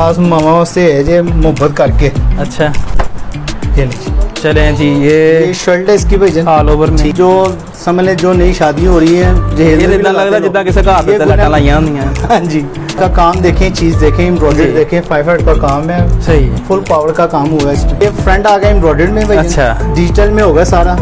खास मामा से है जे मोहब्बत करके। अच्छा ये लीजिए। चलें जी, ये शर्ट है इसकी भाईजान ऑल ओवर में जो समझ ले जो नई शादी हो रही है ये इतना लग रहा है जितना किसी का हाथ पे लटा लाइयां होंदियां। हाँ जी, का काम देखें, चीज देखें, एम्ब्रॉयडरी देखें, 5 का काम है, सही है। फुल पावर का काम हुआ है। ये फ्रंट आ गया एम्ब्रॉयडर्ड में भाई। अच्छा। डिजिटल में होगा सारा।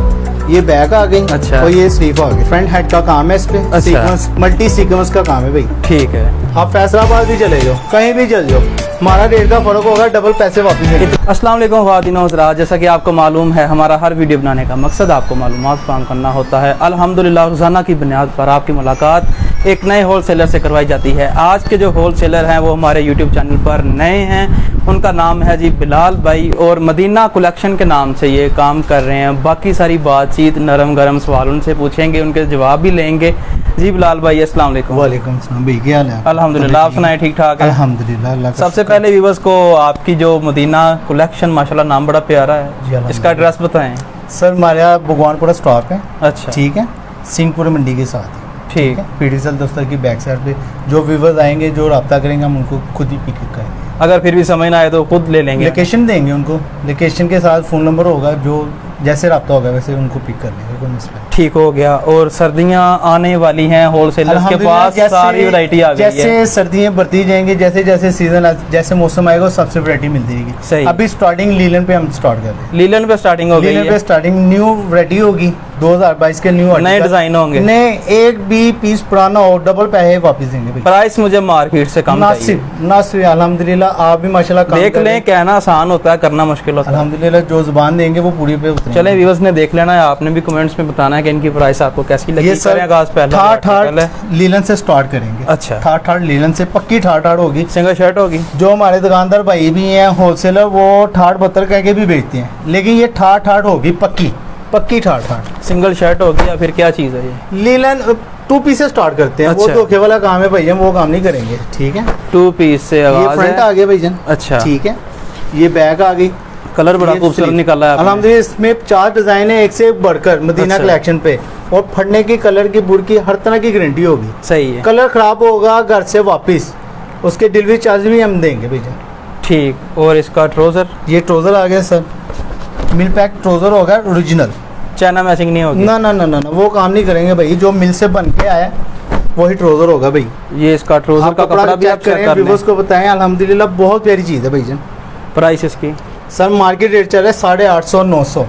ये बैक आ गई। अच्छा। और ये स्लीव आ गई। फ्रंट हेड का काम है इस पे। अच्छा। सीक्वेंस, मल्टी सीक्वेंस का काम है भाई। ठीक है। आप फैसलाबाद भी चले जाओ, कहीं भी चल जाओ, हमारा रेट का फर्क होगा, डबल पैसे वापस देंगे। अस्सलाम वालेकुम ख़वातीन व हज़रात, जैसा कि आपको मालूम है हमारा हर वीडियो बनाने का मकसद आपको मालूमात फराहम करना होता है। अल्हम्दुलिल्लाह रोज़ाना की बुनियाद पर आपकी मुलाकात एक नए होल सेलर से करवाई जाती है। आज के जो होल सेलर हैं वो हमारे यूट्यूब चैनल पर नए हैं। उनका नाम है जी बिलाल भाई और मदीना कलेक्शन के नाम से ये काम कर रहे हैं। बाकी सारी बातचीत नरम गरम सवाल उनसे पूछेंगे, उनके जवाब भी लेंगे। जी बिलाल भाई अस्सलाम वालेकुम। वालेकुम सलाम भाई, क्या हाल है? अल्हम्दुलिल्लाह, आप सुनाए ठीक ठाक है? अल्हम्दुलिल्लाह, अल्लाह का सबसे शुक्र। पहले व्यूअर्स को आपकी जो मदीना कलेक्शन माशाल्लाह नाम बड़ा प्यारा जी, है, अल्हम्दुलिल्लाह। इसका एड्रेस बताएं। सर हमारे यहाँ भगवानपुरा स्टॉप है। अच्छा ठीक है, सिंहपुर मंडी के साथ। ठीक है। पीडीसल दफ्तर की बैक साइड पे जो व्यूवर्स आएंगे, जो रब्ता करेंगे, हम उनको खुद ही पिक करेंगे। अगर फिर भी समझ ना आए तो खुद ले लेंगे। लोकेशन देंगे उनको, लोकेशन के साथ फ़ोन नंबर होगा, जो जैसे रब्ता होगा वैसे उनको पिक कर लेंगे, कोई मसला नहीं। ठीक हो गया। और सर्दियां आने वाली हैं, होलसेलर्स के पास सारी वैरायटी आ गई है। जैसे सर्दियाँ बढ़ती जाएंगी, जैसे जैसे सीजन, जैसे मौसम आएगा सबसे वैरायटी मिलती रहेगी। सही। अभी स्टार्टिंग लीलन पे हम स्टार्ट कर रहे हैं। लीलन पे स्टार्टिंग हो गई लीलन पे है, स्टार्टिंग न्यू वैरायटी होगी। 2022 के न्यू नए डिजाइन होंगे। नए, एक भी पीस पुराना हो डबल पैसे वापस देंगे भाई। प्राइस मुझे मार्केट से कम चाहिए। नासिब अल्हम्दुलिल्लाह, आप भी माशाल्लाह काम देख कर रहे लें, हैं। कहना आसान होता है, करना मुश्किल होता है। अल्हम्दुलिल्लाह जो जुबान देंगे वो पूरी पे उतरेंगे। चले व्यूअर्स ने देख लेना है, आपने भी कमेंट्स में बताना है कि इनकी प्राइस आपको कैसी लगी। ये सर करें आगाज़ पहले ठाठ लीलन से स्टार्ट करेंगे। अच्छा। ठाठ लीलन से पक्की ठाठ होगी। सिंगल शर्ट होगी। जो हमारे दुकानदार भाई भी हैं होलसेलर, वो ठाठ 72 कह के भी बेचते हैं, लेकिन ये ठाठ होगी पक्की पक्की ठाठ। सिंगल शर्ट होगी या फिर क्या चीज़ है ये? लीलन 2 पीस से स्टार्ट करते हैं। अच्छा। वो धोखे वाला काम है भाई, हम वो काम नहीं करेंगे। ठीक है, 2 पीस से ये आगाज़ फ्रंट है। आ गया भाईजान। अच्छा। ठीक है, ये बैक आ गई। कलर बड़ा ये खूबसूरत स्लीव। निकाला है आपने। अल्हम्दुलिल्लाह इसमें 4 डिजाइन है, एक से एक बढ़कर मदीना अच्छा। कलेक्शन पे। और फटने की, कलर की, बुर की, हर तरह की गारंटी होगी। सही है। कलर खराब होगा घर से वापस, उसके डिलीवरी चार्ज भी हम देंगे भैया। ठीक। और इसका ट्राउजर? ये ट्राउजर आ गया सर, मिल पैक ट्राउजर होगा ओरिजिनल। चाइना मैचिंग नहीं होगी? ना ना ना ना ना, वो काम नहीं करेंगे भाई, जो मिल से बन के आया वही ट्राउजर होगा भाई। ये इसका ट्राउजर का कपड़ा भी आप चेक चेक करें, कर लें। व्यूअर्स को बताएं, अल्हम्दुलिल्लाह बहुत प्यारी चीज़ है भाईजान। प्राइस इसकी? सर मार्केट रेट चल रहा है 850 900,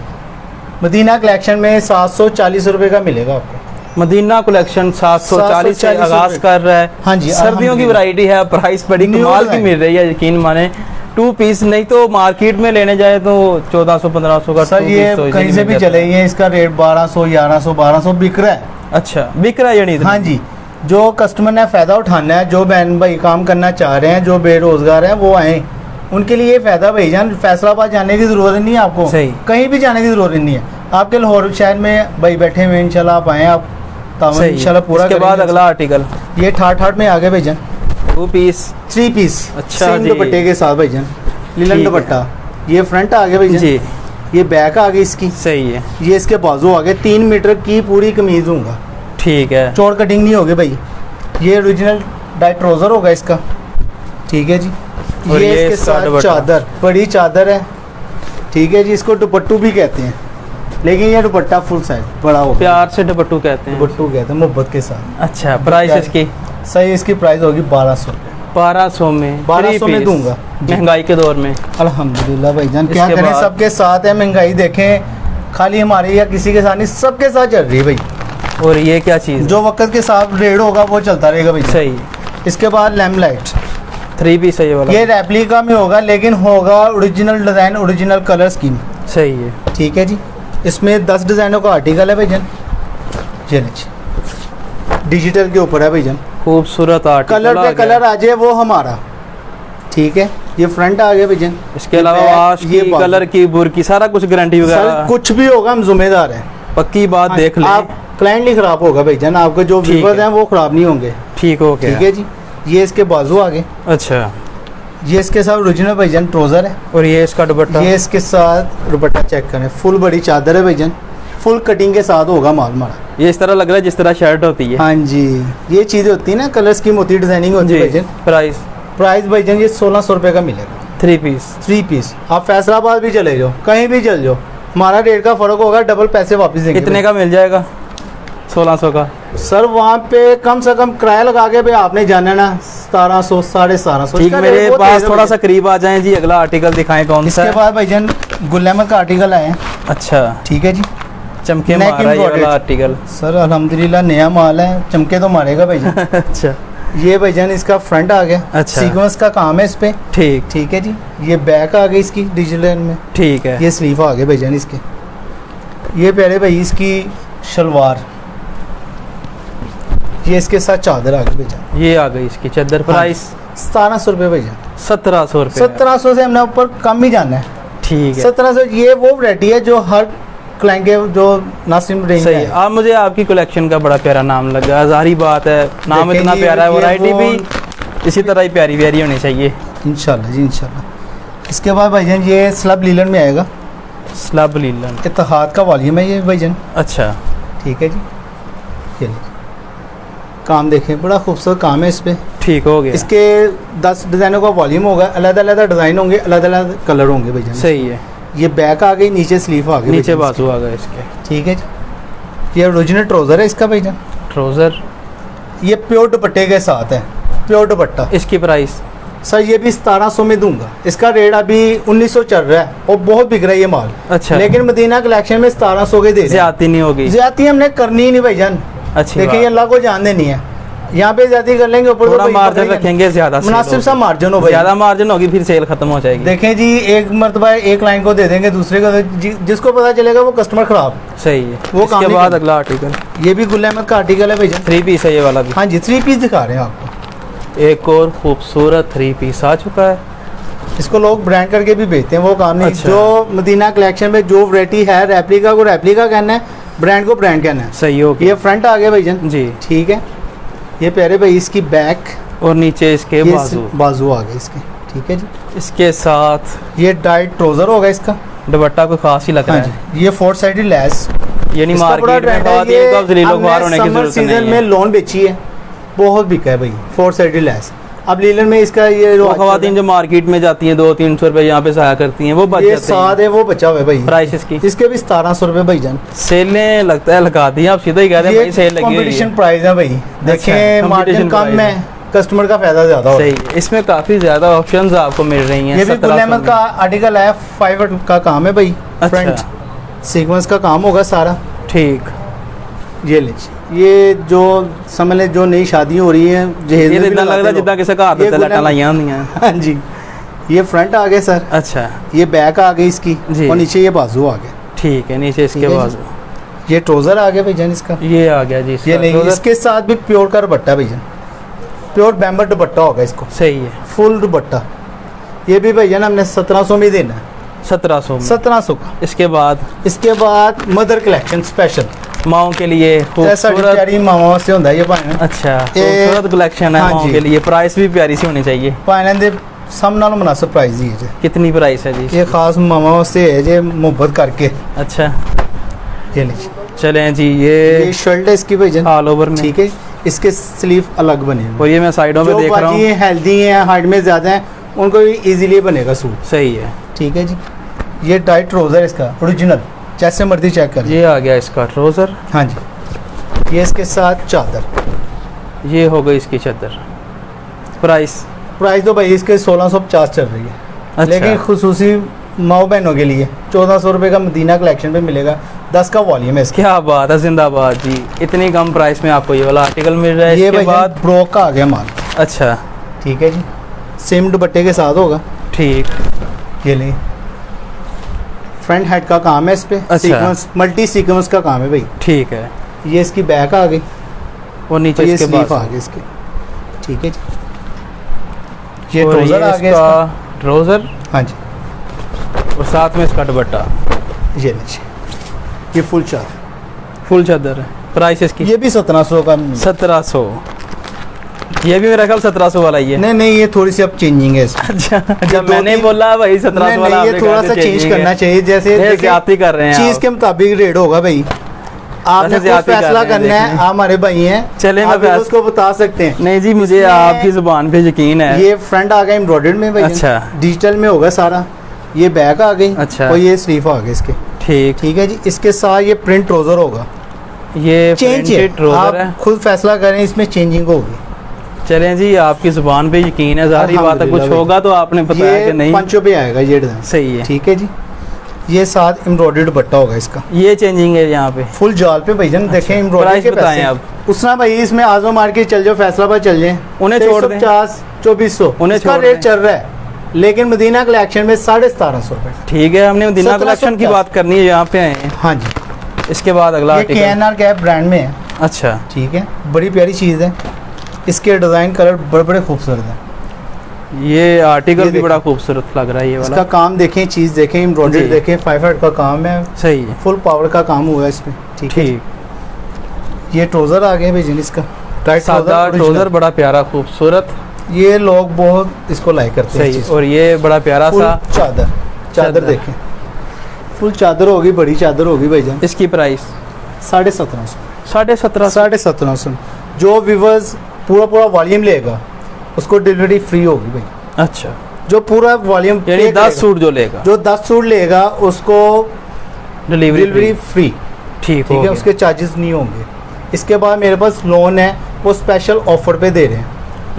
मदीना कलेक्शन में 740 रुपये का मिलेगा आपको। मदीना कलेक्शन 740 से 740 आगाज कर रहा है। हाँ जी, सर्दियों की अल्हम्दुलिल्लाह। वैरायटी है, प्राइस बड़ी New कमाल की design। मिल रही है, यकीन माने। 2 पीस नहीं तो मार्केट में लेने जाए तो 1400 1500 का सर 2 ये पीस तो कहीं इजीली से मिल भी जाता है। चले, ये इसका रेट 1200 1100 1200 बिक रहा है। अच्छा, बिक रहा है यानी इतना? हाँ जी, जो कस्टमर ने फ़ायदा उठाना है, जो बहन भाई काम करना चाह रहे हैं, जो बेरोजगार हैं, वो आए, उनके लिए ये फ़ायदा भाईजान। फैसलाबाद जाने की ज़रूरत नहीं है आपको, सही। कहीं भी जाने की ज़रूरत नहीं है। आपके लाहौर शहर में भाई बैठे हुए, इंशाल्लाह आप आएँ, आप तावन इंशाल्लाह पूरा इसके बाद करेंगे। अगला आर्टिकल ये ठाठ में आ गए भाईजान, 2 पीस। 3 पीस। अच्छा सेम जी। दुपट्टे के साथ भाईजान, लीलन ठीक है। दुपट्टा। ये फ्रंट आ गया भाईजान जी ये बैक आ गई इसकी, सही है। ये इसके बाजू आ गए। 3 मीटर की पूरी कमीज होगा, ठीक है। चौड़ कटिंग नहीं होगी भाई। ये ओरिजिनल डाइट ट्राउजर होगा इसका। ठीक है जी, और ये ये इसके इसका साथ दुपट्टा। चादर, बड़ी चादर है। ठीक है जी, इसको दुपट्टू भी कहते हैं, लेकिन ये दुपट्टा फुल साइज बड़ा होगा। प्यार से दुपट्टू कहते हैं। दुपट्टू कहते हैं मोहब्बत के साथ। अच्छा, प्राइस इसकी? सही, इसकी प्राइस होगी 1200 रुपये। 1200 में 1200 में 3 दूंगा जी। महंगाई के दौर में। अल्हम्दुलिल्लाह भाईजान, क्या इसके करें, बाद? सबके साथ है महंगाई। देखें खाली हमारे या किसी के साथ नहीं, सबके साथ चल रही है भाई। और ये क्या चीज़? जो वक्त के साथ रेट होगा वो चलता रहेगा भाई। सही। इसके बाद लैम्प लाइट, 3 पीस है ये वाला? ये रेप्लिका में होगा, लेकिन होगा original design, original colour scheme. सही है। ठीक है जी, इसमें 10 डिज़ाइनों का आर्टिकल है भाईजान। चलिए जी, डिजिटल के ऊपर है भाईजान, खूबसूरत आर्टिकल कलर आ पे गया। कलर आ जाए वो हमारा। ठीक है, ये फ्रंट आ गया भाईजान। इसके ये अलावा बैक, वाश ये की, बाजू। कलर की, बुर की, सारा कुछ गारंटी सर वगैरह? कुछ भी होगा हम जिम्मेदार हैं। पक्की बात देख लें। आप क्लाइंट नहीं खराब होगा भाईजान, आपके जो ठीक व्यूअर्स है। हैं वो खराब नहीं होंगे। ठीक हो गया। ठीक है जी, ये इसके बाजू आ गए। अच्छा, ये इसके साथ ओरिजिनल भाईजान ट्राउजर है। और ये इसका दुपट्टा? ये इसके साथ दुपट्टा चेक करें, फुल बड़ी चादर है भाईजान, फुल कटिंग के साथ होगा माल हमारा। ये इस तरह लग रहा है जिस तरह शर्ट होती है। हाँ जी, ये चीज़ होती है ना, कलर स्कीम होती है, डिजाइनिंग होती है जी। भाईजान। प्राइस? प्राइस भाईजान ये 1600 रुपये का मिलेगा 3 पीस। 3 पीस। आप फैसलाबाद भी चले जाओ, कहीं भी चल जाओ, हमारा रेट का फ़र्क होगा, डबल पैसे वापस देंगे। कितने का मिल जाएगा 1600 का? सर वहाँ पे कम से कम किराया लगा के भाई आपने जाना ना 1700 1750। ठीक, मेरे पास थोड़ा सा करीब आ जाएं जी, अगला आर्टिकल दिखाएं कौन सा इसके है? बाद भाईजान गुल अहमद का आर्टिकल आए हैं। अच्छा, ठीक है जी, चमके Neck मारा ये embroidered। वाला आर्टिकल। सर अल्हम्दुलिल्लाह नया माल है, चमके तो मारेगा भाईजान। अच्छा ये भाईजान इसका फ्रंट आ गया, अच्छा। सीक्वेंस का काम है इस पे। ठीक, ठीक है जी, ये बैक आ गई इसकी डिजिटल में, ठीक है। ये स्लीव आ गए भाईजान इसके। ये पहले भाई इसकी शलवार, ये इसके साथ चादर आ गई भाईजान। ये आ गई इसकी चादर। प्राइस 1700 रुपये भाईजान। 1700 रुपये। 1700 से हमने ऊपर कम ही जाना है। ठीक है, 1700 ये वो वैरायटी है जो हर क्लाइंट के जो नासिम रेंज सही में है। है। आप मुझे आपकी कलेक्शन का बड़ा प्यारा नाम लगा, ज़ाहिर बात है नाम देखें इतना जी, प्यारा है, ये वैरायटी वो- भी इसी तरह ही प्यारी प्यारी होनी चाहिए। इंशाल्लाह जी इंशाल्लाह। इसके बाद भाईजान ये स्लब लीलन में आएगा, स्लब लीलन। इत्तेहाद का वॉल्यूम है ये भाईजान। अच्छा, ठीक है जी, ये लीजिए। काम देखें, बड़ा खूबसूरत काम है इस पे। ठीक हो गया। इसके 10 डिज़ाइनों का वॉल्यूम होगा, अलग अलग डिज़ाइन होंगे, अलग अलग कलर होंगे भाईजान। सही है। ये बैक आ गई, नीचे स्लीव आ गई, नीचे भाईजान बाजू आ गए इसके। इसकी। ठीक है जी, ये ओरिजिनल ट्राउज़र है इसका भाईजान। ट्राउज़र ये प्योर दुपट्टे के साथ है, प्योर दुपट्टा। इसकी प्राइस सर ये भी 1700 में दूंगा, इसका रेट अभी 1900 चल रहा है और बहुत बिक रहा है ये माल। अच्छा, लेकिन मदीना कलेक्शन में 1700 के दे रहे हैं। ज्यादती नहीं होगी। ज्यादती हमने करनी ही नहीं भाईजान। अच्छी देखिए ये बात। अल्लाह को जान देनी है, यहाँ पे ज्यादा कर लेंगे, ऊपर थोड़ा तो मार्जिन रखेंगे, ज्यादा सेल मुनासिब होगी। सा मार्जिन हो भाई। ज्यादा मार्जिन होगी फिर सेल खत्म हो जाएगी। देखें जी, एक मरतबा एक लाइन को दे देंगे, दूसरे को जिसको पता चलेगा वो कस्टमर खराब। सही है। वो काम इसके नहीं बाद करना। अगला आर्टिकल ये भी गुल अहमद का आर्टिकल है भाईजान। 3 पीस है ये वाला भी। हाँ जी, 3 पीस दिखा रहे हैं आपको। एक और खूबसूरत 3 पीस आ चुका है। इसको लोग ब्रांड करके भी बेचते हैं, वो काम नहीं। अच्छा। जो मदीना कलेक्शन में जो वैरायटी है, रेप्लिका को रेप्लिका कहना है, ब्रांड को ब्रांड कहना है। सही हो ये गया फ्रंट आ गया भाईजान। जी। ठीक है, ये प्यारे भाई इसकी बैक, और नीचे इसके ये बाजू। बाजू आ गए इसके। ठीक है जी, इसके साथ ये डाइट ट्राउजर होगा इसका। दुपट्टा को खास ही लग हाँ रहा है। जी, ये 4 साइडेड लैस। यानी इसका बड़ा मार्केट में ट्रेंड है, बहुत ये इनको जलीलो ख्वार होने की हमने जरूरत समर नहीं सीजन में है। लोन बेची है, बहुत बिका है भाई 4 साइडेड लैस। अब लीलन में इसका ये वो खवातीन जो मार्केट में जाती हैं 200-300 रुपए यहाँ पे जाया करती हैं, वो बच ये जाते साथ हैं। है, वो बचा हुआ है भाई। प्राइस इसकी इसके भी 1700 रुपये भाईजान। सेलें लगता है लगा दी, आप सीधा ही कह रहे हैं भाई सेल लगी हुई कंपटीशन है। प्राइस है भाई। देखें मार्जिन competition कम price है, कस्टमर का फायदा ज्यादा हो रहा है। सही है। इसमें काफी ज्यादा ऑप्शंस आपको मिल रही हैं। ये भी गुल 1700 अहमद का आर्टिकल है, 5 का काम है भाई। अच्छा। फ्रंट सीक्वेंस का काम होगा सारा। ठीक। ये लीजिए, ये जो समझ ले जो नई शादी हो रही है, जहेज ये में भी इतना लग रहा है लगाते जितना किसी का ये हाथ गुल लाटा अहमद- लाइयां होंगी हैं। हाँ जी, ये फ्रंट आ गए सर, अच्छा, ये बैक आ गई इसकी, जी। और नीचे ये बाजू आ गए। ठीक है। नीचे इसके ठीक है बाजू ये ट्राउजर आ गया भाईजान इसका। ये आ गया जी इसका ये नहीं, trouser। इसके साथ भी प्योर का दुपट्टा भाईजान, प्योर बैम्बर दुपट्टा होगा इसको, सही है। फुल दुपट्टा। ये भी भाईजान हमने 1700 में देना है, 1700 में। 1700 का। इसके बाद इसके बाद मदर कलेक्शन स्पेशल, माओ के लिए ऐसा खूबसूरत। प्यारी मामा से होता है ये भाई। अच्छा, ये- खूबसूरत कलेक्शन है हाँ माओ जी। के लिए। प्राइस भी प्यारी सी होनी चाहिए। पाइन दे सब नालों मुनासिब प्राइस ही है जी। कितनी प्राइस है जी? ये खास मामा से है जे मोहब्बत करके। अच्छा, ये लीजिए, चलें जी। ये ये शर्ट है इसकी भाईजान। ऑल ओवर में। ठीक है, इसके स्लीव अलग बने हुए और ये मैं साइडों में जो देख रहा बाजी हूँ। हेल्दी हैं, हाइट में ज़्यादा हैं, उनको भी इजीली बनेगा सूट। सही है। ठीक है जी, ये टाइट ट्राउज़र इसका ओरिजिनल, जैसे मर्जी चेक करें। ये आ गया इसका ट्राउजर। हाँ जी, ये इसके साथ चादर। ये हो गई इसकी चादर। प्राइस प्राइस तो भाई इसके 1650 चल रही है। अच्छा। लेकिन खुसूसी माओ बहनों के लिए 1400 रुपये का मदीना कलेक्शन पे मिलेगा। 10 का वॉल्यूम है इसका। क्या बात है, जिंदाबाद जी। इतनी कम प्राइस में आपको ये वाला आर्टिकल मिल रहा है। ये इसके भाई बाद ब्रोक का आ गया माल। अच्छा, ठीक है जी, सेम दुपट्टे के साथ होगा। ठीक। ये ले, फ्रंट हेड का काम है इस पे। अच्छा। सीक्वेंस, मल्टी सीक्वेंस का काम है भाई। ठीक है। ये इसकी बैक आ गई, और नीचे और ये इसके स्लीव बाद आ गई इसकी। ठीक है जी, ये और ट्राउजर आ गया इसका। ट्राउजर हाँ जी, और साथ में इसका दुपट्टा। ये लीजिए, ये फुल चादर। फुल चादर है। प्राइस इसकी ये भी 1700 का। 1700। ये भी मेरा ख्याल 1700 वाला ही है। नहीं नहीं, ये थोड़ी सी अब चेंजिंग है इसमें। अच्छा, जब दो मैंने तीन- बोला भाई 1700 वाला, ये आपने थोड़ा कहा सा कि चेंज changing है। करना चाहिए, जैसे ये देखिए, ज्यादती कर रहे हैं चीज़ आप। के मुताबिक रेट होगा भाई। आपने वैसे खुद आप ही कर फैसला रहे हैं, करना है, देखें। आप हमारे भाई हैं, चले मैं आप फैस- उसको बता सकते हैं। नहीं जी, मुझे इसमें आपकी जुबान पे यकीन है। ये फ्रंट आ गया एम्ब्रॉयडर्ड में भाई, अच्छा। डिजिटल में होगा सारा। ये बैक आ गई, अच्छा। और ये स्लीव आ गए इसके। ठीक, ठीक है जी, इसके साथ ये प्रिंट ट्राउजर होगा, ये चेंज है, प्रिंटेड ट्राउजर है। आप खुद फैसला करें, इसमें चेंजिंग होगी। चलें जी, आपकी जुबान पे यकीन है, जाहिर बात है कुछ अल्हम्दुलिल्लाह होगा तो आपने बताया कि ये नहीं। पंचों पे आएगा ये डिजाइन। सही है। ठीक है जी, ये साथ एम्ब्रॉयडर्ड दुपट्टा होगा इसका, ये चेंजिंग है यहाँ पे। फुल जाल पे भाईजान। देखें एम्ब्रॉयडरी प्राइस के बताएं पैसे आप। उसना भाई, इसमें आजम मार्केट चल जाओ, फैसलाबाद चल जाए, उन्हें छोड़ दें। 2400 उन्हें इसका छोड़ रेट दें। चल रहा है, लेकिन मदीना कलेक्शन में 1750 रुपए। ठीक है, हमने मदीना 1750 कलेक्शन की बात करनी है, यहाँ पे आए हैं। हाँ जी, इसके बाद अगला ये आर्टिकल। KNR कैप ब्रांड में है। अच्छा, ठीक है, बड़ी प्यारी चीज़ है। इसके डिज़ाइन कलर बड़े बड़े खूबसूरत हैं। ये आर्टिकल ये भी देखें। बड़ा खूबसूरत लग रहा है ये इसका वाला। काम देखें, चीज़ देखें, एम्ब्रॉयडरी जी। देखें, 5 का काम है, सही है। फुल पावर का काम हुआ है इसमें। ठीक है, ठीक, ये ट्राउज़र आ गए भाई इसका, टाइट सादा ट्राउजर बड़ा प्यारा खूबसूरत। ये लोग बहुत इसको लाइक करते हैं इस सही, चीज़ और ये बड़ा प्यारा को। सा। फुल चादर चादर। देखें, फुल चादर होगी, बड़ी चादर होगी भाईजान। इसकी प्राइस 1750 1750। 1750। जो व्यूवर्स पूरा वॉल्यूम लेगा उसको डिलीवरी फ्री होगी भाई। अच्छा, जो पूरा वॉल्यूम यानी 10 सूट जो लेगा जो 10 सूट लेगा उसको डिलीवरी डिलीवरी फ्री। ठीक ठीक हो है, गया। उसके चार्जेस नहीं होंगे। इसके बाद मेरे पास लोन है, वो स्पेशल ऑफर पे दे रहे हैं।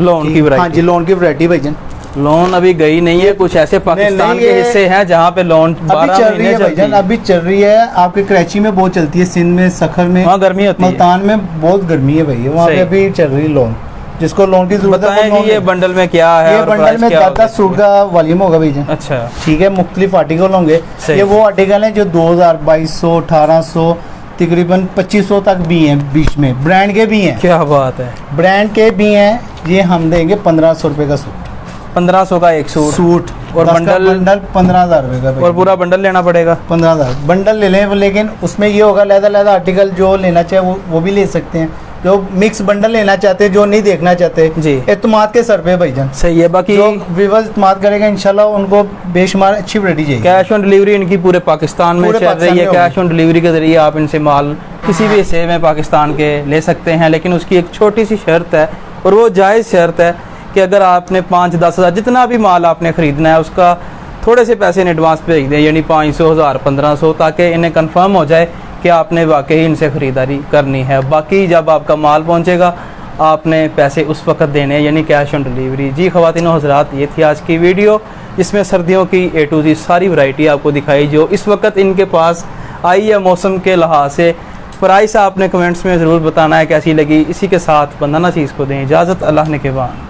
लोन की हाँ जी, वैरायटी। लोन की वैरायटी भाईजान लोन अभी गई नहीं है, कुछ ऐसे पाकिस्तान नहीं, के ये हिस्से हैं जहाँ पे लोन अभी 12 चल रही महीने है चलती भाईजान, है। अभी चल रही है। आपके कराची में बहुत चलती है, सिंध में, सखर में, वहाँ गर्मी होती है। मुल्तान में बहुत गर्मी है भाई, वहाँ पे सही। अभी चल रही है लोन। जिसको लोन की जरूरत है बताएं वो कि ये लोन बंडल में क्या है ये और बंडल प्राइस में क्या 10 होगा सूट इसका? का वॉल्यूम होगा भाईजान। अच्छा, ठीक है, मुख्तलिफ आर्टिकल होंगे। सही। ये वो आर्टिकल हैं जो 2000, 2200, 1800, तकरीबन 2500 तक भी हैं, बीच में ब्रांड के भी हैं, क्या बात है। ब्रांड के भी हैं। ये हम देंगे 1500 रुपये का सूट। 1500 का एक सूट और 10 का बंडल 15,000 रुपये का भाई। और पूरा बंडल लेना पड़ेगा। 15,000 बंडल ले लें, लेकिन उसमें ये होगा लहदा आर्टिकल जो लेना चाहे वो भी ले सकते हैं। जो मिक्स बंडल लेना चाहते हैं, जो नहीं देखना चाहते, जी। एतमाद के सर पे भाईजान। सही है। बाकी जो व्यूअर्स इस्तेमाल करेगा इंशाल्लाह उनको बेशुमार अच्छी वैरायटी चाहिए। कैश ऑन डिलीवरी इनकी पूरे पाकिस्तान में पूरे चल रही पाकिस्तान है। में कैश ऑन डिलीवरी के जरिए आप इनसे माल किसी भी हिस्से में पाकिस्तान के ले सकते हैं, लेकिन उसकी एक छोटी सी शर्त है, और वो जायज़ शर्त है कि अगर आपने 5-10 हज़ार जितना भी माल आपने ख़रीदना है उसका थोड़े से पैसे इन एडवांस भेज दें, यानी 500, 1000, 1500, ताकि इन्हें कंफर्म हो जाए कि आपने वाकई इनसे ख़रीदारी करनी है। बाकी जब आपका माल पहुंचेगा आपने पैसे उस वक्त देने हैं, यानी कैश ऑन डिलीवरी। जी ख़वातीन व हज़रात, ये थी आज की वीडियो जिसमें सर्दियों की A to Z सारी वैरायटी आपको दिखाई जो इस वक्त इनके पास आई है मौसम के लिहाज से। प्राइस आपने कमेंट्स में ज़रूर बताना है कैसी लगी। इसी के साथ बंदना चीज़ को दें इजाज़त, अल्लाह ने के बाद।